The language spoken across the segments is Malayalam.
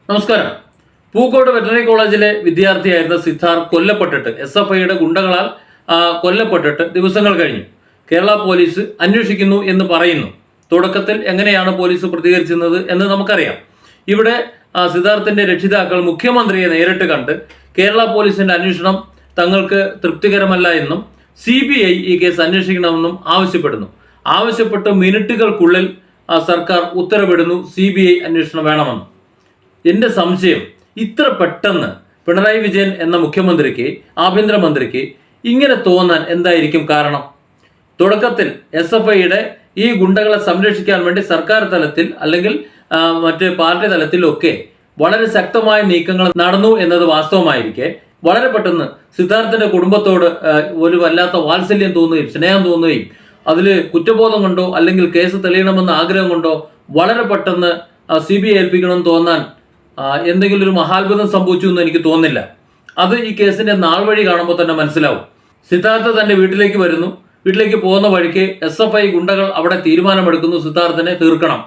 നമസ്കാരം. പൂക്കോട് വെറ്ററിനറി കോളേജിലെ വിദ്യാർത്ഥിയായിരുന്ന സിദ്ധാർത്ഥ് കൊല്ലപ്പെട്ടിട്ട് SFIയുടെ ഗുണ്ടകളാൽ കൊല്ലപ്പെട്ടിട്ട് ദിവസങ്ങൾ കഴിഞ്ഞു. കേരള പോലീസ് അന്വേഷിക്കുന്നു എന്ന് പറയുന്നു. തുടക്കത്തിൽ എങ്ങനെയാണ് പോലീസ് പ്രതികരിച്ചിരുന്നത് എന്ന് നമുക്കറിയാം. ഇവിടെ സിദ്ധാർത്ഥിന്റെ രക്ഷിതാക്കൾ മുഖ്യമന്ത്രിയെ നേരിട്ട് കണ്ട് കേരള പോലീസിന്റെ അന്വേഷണം തങ്ങൾക്ക് തൃപ്തികരമല്ല എന്നും CBI ഈ കേസ് അന്വേഷിക്കണമെന്നും ആവശ്യപ്പെട്ട് മിനിറ്റുകൾക്കുള്ളിൽ സർക്കാർ ഉത്തരവിടുന്നു CBI അന്വേഷണം വേണമെന്ന്. എൻ്റെ സംശയം, ഇത്ര പെട്ടെന്ന് പിണറായി വിജയൻ എന്ന മുഖ്യമന്ത്രിക്ക്, ആഭ്യന്തരമന്ത്രിക്ക് ഇങ്ങനെ തോന്നാൻ എന്തായിരിക്കും കാരണം? തുടക്കത്തിൽ SFIയുടെ ഈ ഗുണ്ടകളെ സംരക്ഷിക്കാൻ വേണ്ടി സർക്കാർ തലത്തിൽ അല്ലെങ്കിൽ മറ്റ് പാർട്ടി തലത്തിലൊക്കെ വളരെ ശക്തമായ നീക്കങ്ങൾ നടന്നു എന്നത് വാസ്തവമായിരിക്കെ വളരെ പെട്ടെന്ന് സിദ്ധാർത്ഥിന്റെ കുടുംബത്തോട് ഒരു വല്ലാത്ത വാത്സല്യം തോന്നുകയും സ്നേഹം തോന്നുകയും അതിൽ കുറ്റബോധം കൊണ്ടോ അല്ലെങ്കിൽ കേസ് തെളിയണമെന്ന ആഗ്രഹം കൊണ്ടോ വളരെ പെട്ടെന്ന് CBI ഏൽപ്പിക്കണമെന്ന് തോന്നാൻ എന്തെങ്കിലും ഒരു മഹാത്ഭുതം സംഭവിച്ചു എന്ന് എനിക്ക് തോന്നുന്നില്ല. അത് ഈ കേസിന്റെ നാൾ വഴി കാണുമ്പോൾ തന്നെ മനസ്സിലാവും. സിദ്ധാർത്ഥ തന്റെ വീട്ടിലേക്ക് വരുന്നു. വീട്ടിലേക്ക് പോകുന്ന വഴിക്ക് SFI ഗുണ്ടകൾ അവിടെ തീരുമാനമെടുക്കുന്നു, സിദ്ധാർത്ഥിനെ തീർക്കണം.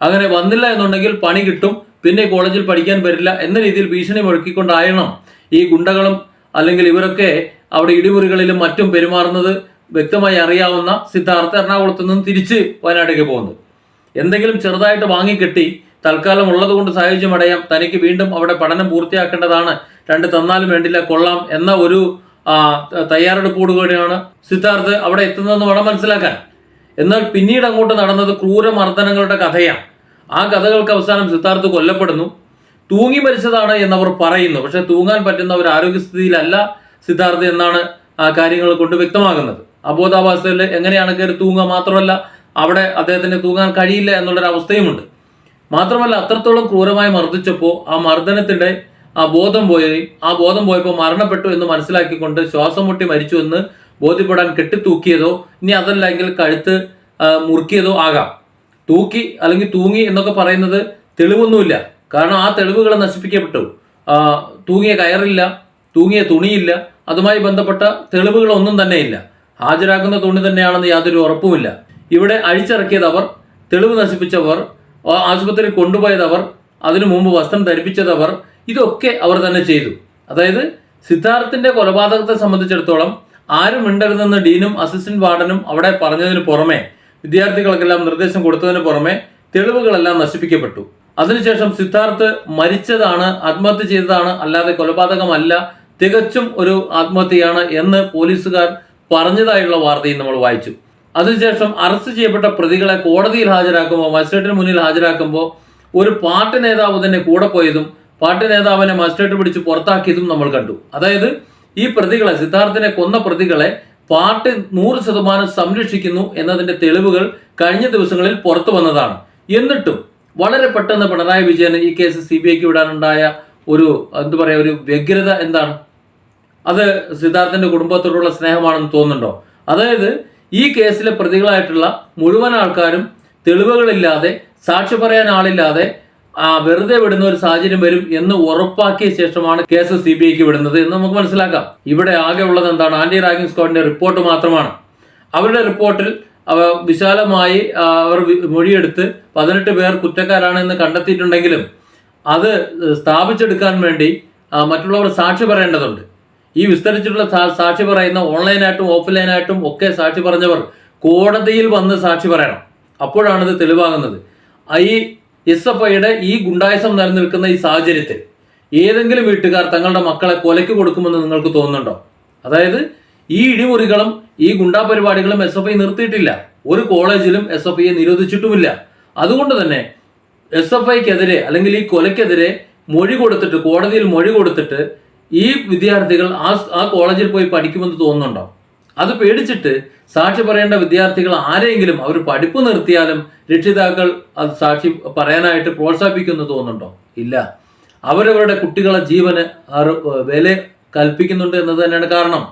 അങ്ങനെ വന്നില്ല എന്നുണ്ടെങ്കിൽ പണി കിട്ടും, പിന്നെ കോളേജിൽ പഠിക്കാൻ വരില്ല എന്ന രീതിയിൽ ഭീഷണി മുഴക്കിക്കൊണ്ടായിരുന്നു ഈ ഗുണ്ടകളും അല്ലെങ്കിൽ ഇവരൊക്കെ അവിടെ ഇടിമുറികളിലും മറ്റും പെരുമാറുന്നത് വ്യക്തമായി അറിയാവുന്ന സിദ്ധാർത്ഥ എറണാകുളത്ത് നിന്നും തിരിച്ച് വയനാട്ടിലേക്ക് പോകുന്നത്. എന്തെങ്കിലും ചെറുതായിട്ട് വാങ്ങിക്കെട്ടി തൽക്കാലം ഉള്ളത് കൊണ്ട് സാഹചര്യം അടയാം, തനിക്ക് വീണ്ടും അവിടെ പഠനം പൂർത്തിയാക്കേണ്ടതാണ്, 2 തന്നാലും വേണ്ടില്ല, കൊള്ളാം എന്ന ഒരു തയ്യാറെടുപ്പോടുകൂടിയാണ് സിദ്ധാർത്ഥ് അവിടെ എത്തുന്നതെന്ന് വേണം മനസ്സിലാക്കാൻ. എന്നാൽ പിന്നീട് അങ്ങോട്ട് നടന്നത് ക്രൂരമർദ്ദനങ്ങളുടെ കഥയാണ്. ആ കഥകൾക്ക് അവസാനം സിദ്ധാർത്ഥ് കൊല്ലപ്പെടുന്നു. തൂങ്ങി മരിച്ചതാണ് എന്നവർ പറയുന്നു. പക്ഷെ തൂങ്ങാൻ പറ്റുന്ന ഒരു ആരോഗ്യസ്ഥിതിയിലല്ല സിദ്ധാർത്ഥ് എന്നാണ് ആ കാര്യങ്ങൾ കൊണ്ട് വ്യക്തമാകുന്നത്. അബോധാവസ്ഥയിൽ എങ്ങനെയാണ് കയറി തൂങ്ങുക? മാത്രമല്ല അവിടെ അദ്ദേഹത്തിന് തൂങ്ങാൻ കഴിയില്ല എന്നുള്ളൊരു അവസ്ഥയുമുണ്ട്. മാത്രമല്ല അത്രത്തോളം ക്രൂരമായി മർദ്ദിച്ചപ്പോൾ ആ മർദ്ദനത്തിന്റെ ബോധം പോയപ്പോൾ മരണപ്പെട്ടു എന്ന് മനസ്സിലാക്കിക്കൊണ്ട് ശ്വാസം മുട്ടി മരിച്ചു എന്ന് ബോധ്യപ്പെടാൻ കെട്ടിത്തൂക്കിയതോ ഇനി അതല്ലെങ്കിൽ കഴുത്ത് മുറുക്കിയതോ ആകാം. തൂക്കി അല്ലെങ്കിൽ തൂങ്ങി എന്നൊക്കെ പറയുന്നത് തെളിവൊന്നുമില്ല. കാരണം ആ തെളിവുകൾ നശിപ്പിക്കപ്പെട്ടു. തൂങ്ങിയ കയറില്ല, തൂങ്ങിയ തുണിയില്ല, അതുമായി ബന്ധപ്പെട്ട തെളിവുകളൊന്നും തന്നെയില്ല. ഹാജരാക്കുന്ന തുണി തന്നെയാണെന്ന് യാതൊരു ഉറപ്പുമില്ല. ഇവിടെ അഴിച്ചിറക്കിയതവർ, തെളിവ് നശിപ്പിച്ചവർ, ആശുപത്രിയിൽ കൊണ്ടുപോയതവർ, അതിനു മുമ്പ് വസ്ത്രം ധരിപ്പിച്ചതവർ, ഇതൊക്കെ അവർ തന്നെ ചെയ്തു. അതായത് സിദ്ധാർത്ഥിന്റെ കൊലപാതകത്തെ സംബന്ധിച്ചിടത്തോളം ആരും മിണ്ടരുതെന്ന് ഡീനും അസിസ്റ്റന്റ് വാർഡനും അവിടെ പറഞ്ഞതിന് പുറമെ, വിദ്യാർത്ഥികൾക്കെല്ലാം നിർദ്ദേശം കൊടുത്തതിന് പുറമെ തെളിവുകളെല്ലാം നശിപ്പിക്കപ്പെട്ടു. അതിനുശേഷം സിദ്ധാർത്ഥ് മരിച്ചതാണ്, ആത്മഹത്യ ചെയ്തതാണ്, അല്ലാതെ കൊലപാതകമല്ല, തികച്ചും ഒരു ആത്മഹത്യയാണ് എന്ന് പോലീസുകാർ പറഞ്ഞതായുള്ള വാർത്തയും നമ്മൾ വായിച്ചു. അതിനുശേഷം അറസ്റ്റ് ചെയ്യപ്പെട്ട പ്രതികളെ കോടതിയിൽ ഹാജരാക്കുമ്പോൾ, മജിസ്ട്രേറ്റിന് മുന്നിൽ ഹാജരാക്കുമ്പോൾ ഒരു പാർട്ടി നേതാവ് തന്നെ കൂടെ പോയതും പാർട്ടി നേതാവിനെ മജിസ്ട്രേറ്റ് പിടിച്ച് പുറത്താക്കിയതും നമ്മൾ കണ്ടു. അതായത് ഈ പ്രതികളെ, സിദ്ധാർത്ഥിനെ കൊന്ന പ്രതികളെ പാർട്ടി 100% സംരക്ഷിക്കുന്നു എന്നതിന്റെ തെളിവുകൾ കഴിഞ്ഞ ദിവസങ്ങളിൽ പുറത്തു വന്നതാണ്. എന്നിട്ടും വളരെ പെട്ടെന്ന് പിണറായി വിജയന് ഈ കേസ് CBIക്ക് വിടാനുണ്ടായ ഒരു ഒരു വ്യഗ്രത എന്താണ്? അത് സിദ്ധാർത്ഥിന്റെ കുടുംബത്തോടുള്ള സ്നേഹമാണെന്ന് തോന്നുന്നുണ്ടോ? അതായത് ഈ കേസിലെ പ്രതികളായിട്ടുള്ള മുഴുവൻ ആൾക്കാരും തെളിവുകളില്ലാതെ, സാക്ഷി പറയാൻ ആളില്ലാതെ വെറുതെ വിടുന്ന ഒരു സാഹചര്യം വരും എന്ന് ഉറപ്പാക്കിയ ശേഷമാണ് കേസ് CBIക്ക് വിടുന്നത് എന്ന് നമുക്ക് മനസ്സിലാക്കാം. ഇവിടെ ആകെ ഉള്ളത് എന്താണ്? ആന്റി റാഗിംഗ് സ്ക്വാഡിന്റെ റിപ്പോർട്ട് മാത്രമാണ്. അവരുടെ റിപ്പോർട്ടിൽ വിശാലമായി അവർ മൊഴിയെടുത്ത് 18 പേർ കുറ്റക്കാരാണെന്ന് കണ്ടെത്തിയിട്ടുണ്ടെങ്കിലും അത് സ്ഥാപിച്ചെടുക്കാൻ വേണ്ടി മറ്റുള്ളവർ സാക്ഷി പറയേണ്ടതുണ്ട്. ഈ വിസ്തരിച്ചിട്ടുള്ള സാക്ഷി പറയുന്ന ഓൺലൈനായിട്ടും ഓഫ്ലൈനായിട്ടും ഒക്കെ സാക്ഷി പറഞ്ഞവർ കോടതിയിൽ വന്ന് സാക്ഷി പറയണം. അപ്പോഴാണ് ഇത് തെളിവാകുന്നത്. ഈ SFIയുടെ ഈ ഗുണ്ടായിസം നിലനിൽക്കുന്ന ഈ സാഹചര്യത്തിൽ ഏതെങ്കിലും വീട്ടുകാർ തങ്ങളുടെ മക്കളെ കൊലയ്ക്ക് കൊടുക്കുമെന്ന് നിങ്ങൾക്ക് തോന്നുന്നുണ്ടോ? അതായത് ഈ ഇടിമുറികളും ഈ ഗുണ്ടാ പരിപാടികളും SFI നിർത്തിയിട്ടില്ല. ഒരു കോളേജിലും SFIയെ നിരോധിച്ചിട്ടുമില്ല. അതുകൊണ്ട് തന്നെ SFIക്കെതിരെ അല്ലെങ്കിൽ ഈ കൊലയ്ക്കെതിരെ കോടതിയിൽ മൊഴി കൊടുത്തിട്ട് ഈ വിദ്യാർത്ഥികൾ ആ കോളേജിൽ പോയി പഠിക്കുമെന്ന് തോന്നുന്നുണ്ടോ? അത് പേടിച്ചിട്ട് സാക്ഷി പറയേണ്ട വിദ്യാർത്ഥികൾ ആരെങ്കിലും അവർ പഠിപ്പ് നിർത്തിയാലും രക്ഷിതാക്കൾ അത് സാക്ഷി പറയാനായിട്ട് പ്രോത്സാഹിപ്പിക്കുമെന്ന് തോന്നുന്നുണ്ടോ? ഇല്ല. അവരവരുടെ കുട്ടികളെ ജീവന് വില കൽപ്പിക്കുന്നുണ്ട് എന്നത് തന്നെയാണ് കാരണം.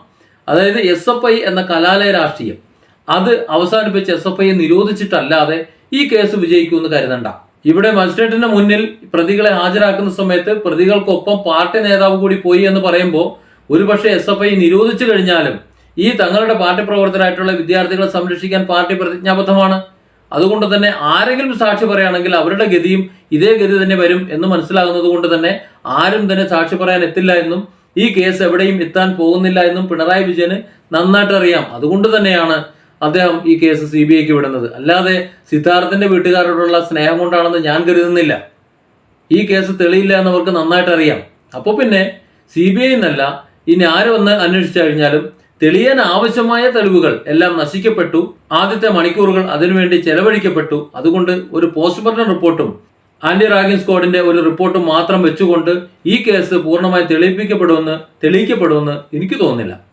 അതായത് SFI എന്ന കലാലയ രാഷ്ട്രീയം അത് അവസാനിപ്പിച്ച് SFIയെ നിരോധിച്ചിട്ടല്ലാതെ ഈ കേസ് വിജയിക്കുമെന്ന് കരുതണ്ട. ഇവിടെ മജിസ്ട്രേറ്റിന്റെ മുന്നിൽ പ്രതികളെ ഹാജരാക്കുന്ന സമയത്ത് പ്രതികൾക്കൊപ്പം പാർട്ടി നേതാവ് കൂടി പോയി എന്ന് പറയുമ്പോൾ ഒരുപക്ഷെ SFI നിരോധിച്ചു കഴിഞ്ഞാലും ഈ തങ്ങളുടെ പാർട്ടി പ്രവർത്തകരായിട്ടുള്ള വിദ്യാർത്ഥികളെ സംരക്ഷിക്കാൻ പാർട്ടി പ്രതിജ്ഞാബദ്ധമാണ്. അതുകൊണ്ട് തന്നെ ആരെങ്കിലും സാക്ഷി പറയുകയാണെങ്കിൽ അവരുടെ ഗതിയും ഇതേ ഗതി തന്നെ വരും എന്ന് മനസ്സിലാകുന്നത് കൊണ്ട് തന്നെ ആരും തന്നെ സാക്ഷി പറയാൻ എത്തില്ല എന്നും ഈ കേസ് എവിടെയും എത്താൻ പോകുന്നില്ല എന്നും പിണറായി വിജയന് നന്നായിട്ട് അറിയാം. അതുകൊണ്ട് തന്നെയാണ് അദ്ദേഹം ഈ കേസ് CBIക്ക് വിടുന്നത്. അല്ലാതെ സിദ്ധാർത്ഥിന്റെ വീട്ടുകാരോടുള്ള സ്നേഹം കൊണ്ടാണെന്ന് ഞാൻ കരുതുന്നില്ല. ഈ കേസ് തെളിയില്ല എന്നവർക്ക് നന്നായിട്ട് അറിയാം. അപ്പോൾ പിന്നെ CBI എന്നല്ല, ഇനി ആര് വന്ന് അന്വേഷിച്ചു കഴിഞ്ഞാലും തെളിയാൻ ആവശ്യമായ തെളിവുകൾ എല്ലാം നശിക്കപ്പെട്ടു. ആദ്യത്തെ മണിക്കൂറുകൾ അതിനുവേണ്ടി ചെലവഴിക്കപ്പെട്ടു. അതുകൊണ്ട് ഒരു പോസ്റ്റ്മോർട്ടം റിപ്പോർട്ടും ആന്റി റാഗിംഗ് സ്ക്വാഡിന്റെ ഒരു റിപ്പോർട്ടും മാത്രം വെച്ചുകൊണ്ട് ഈ കേസ് പൂർണ്ണമായി തെളിയിക്കപ്പെടുമെന്ന് എനിക്ക് തോന്നുന്നില്ല.